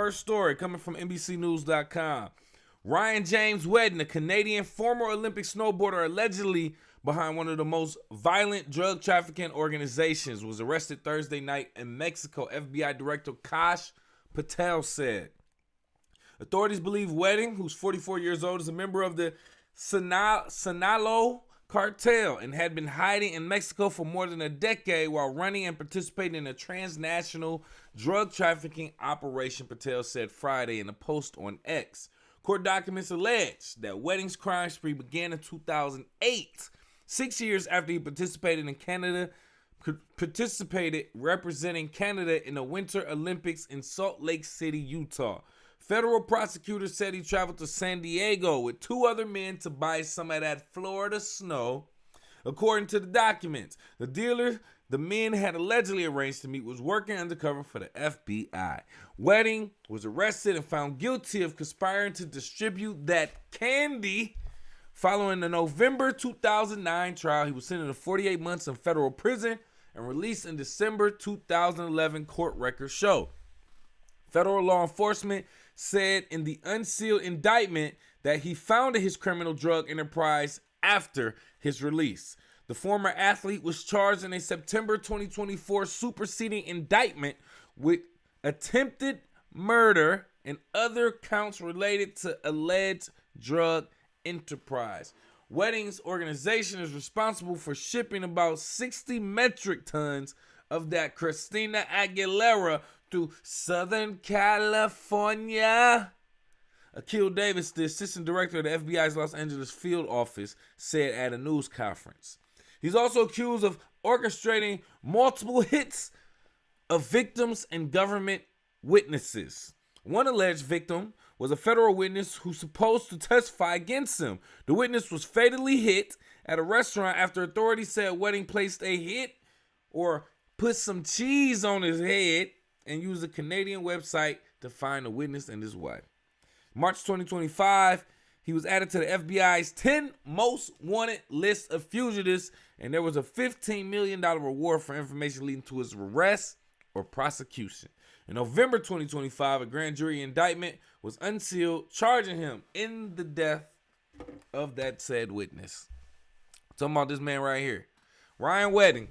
First story coming from NBCnews.com. Ryan James Wedding, a Canadian former Olympic snowboarder allegedly behind one of the most violent drug trafficking organizations, was arrested Thursday night in Mexico, FBI Director Kash Patel said. Authorities believe Wedding, who's 44 years old, is a member of the Sinaloa cartel and had been hiding in Mexico for more than a decade while running and participating in a transnational drug trafficking operation, Patel said Friday in a post on X. Court documents allege that Wedding's crime spree began in 2008, 6 years after he participated representing Canada in the Winter Olympics in Salt Lake City, Utah. Federal prosecutors said he traveled to San Diego with two other men to buy some of that Florida snow. According to the documents, the dealer the men had allegedly arranged to meet was working undercover for the FBI. Wedding was arrested and found guilty of conspiring to distribute that candy. Following the November 2009 trial, he was sentenced to 48 months in federal prison and released in December 2011, court records show. Federal law enforcement said in the unsealed indictment that he founded his criminal drug enterprise after his release. The former athlete was charged in a September 2024 superseding indictment with attempted murder and other counts related to alleged drug enterprise. Wedding's organization is responsible for shipping about 60 metric tons of that Christina Aguilera to Southern California. Akil Davis, the assistant director of the FBI's Los Angeles field office, said at a news conference. He's also accused of orchestrating multiple hits of victims and government witnesses. One alleged victim was a federal witness who's supposed to testify against him. The witness was fatally hit at a restaurant after authorities said Wedding placed a hit or put some cheese on his head and used a Canadian website to find the witness and his wife. March 2025, he was added to the FBI's 10 most wanted list of fugitives, and there was a $15 million reward for information leading to his arrest or prosecution. In November 2025, a grand jury indictment was unsealed, charging him in the death of that said witness. Talking about this man right here. Ryan Wedding,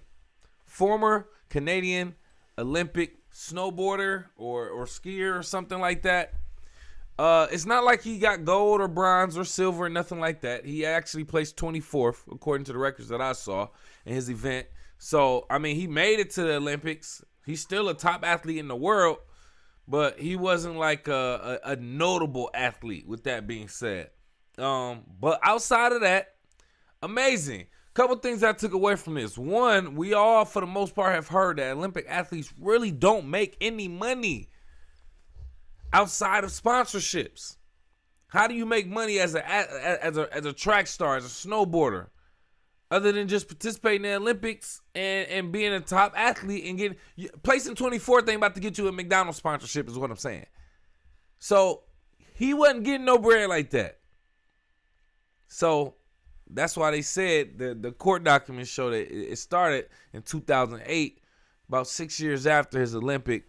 former Canadian Olympic snowboarder or skier or something like that. It's not like he got gold or bronze or silver or nothing like that. He actually placed 24th, according to the records that I saw in his event. So, I mean, he made it to the Olympics. He's still a top athlete in the world, but he wasn't like a notable athlete, with that being said. But outside of that, amazing. Couple things I took away from this. One, we all, for the most part, have heard that Olympic athletes really don't make any money outside of sponsorships. How do you make money as a track star, as a snowboarder, other than just participating in the Olympics and being a top athlete and getting placing 24th ain't about to get you a McDonald's sponsorship, is what I'm saying. So he wasn't getting no bread like that. So that's why they said the court documents show that it started in 2008, about 6 years after his Olympic,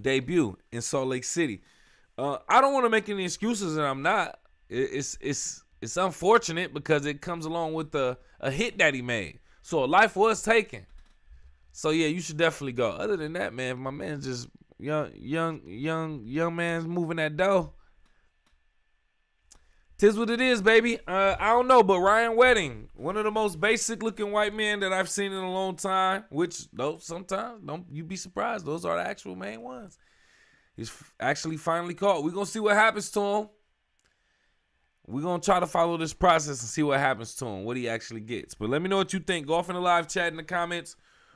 debut in Salt Lake City. I don't want to make any excuses, and I'm not. It's unfortunate because it comes along with a hit that he made. So a life was taken. So yeah, you should definitely go. Other than that, man, my man's just young man's moving that dough. Tis what it is, baby. I don't know, but Ryan Wedding, one of the most basic looking white men that I've seen in a long time, which though sometimes don't you be surprised, those are the actual main ones. He's actually finally caught. We're going to see what happens to him. We're going to try to follow this process and see what happens to him, what he actually gets. But let me know what you think. Go off in the live chat in the comments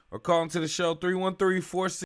or call into the show 313-46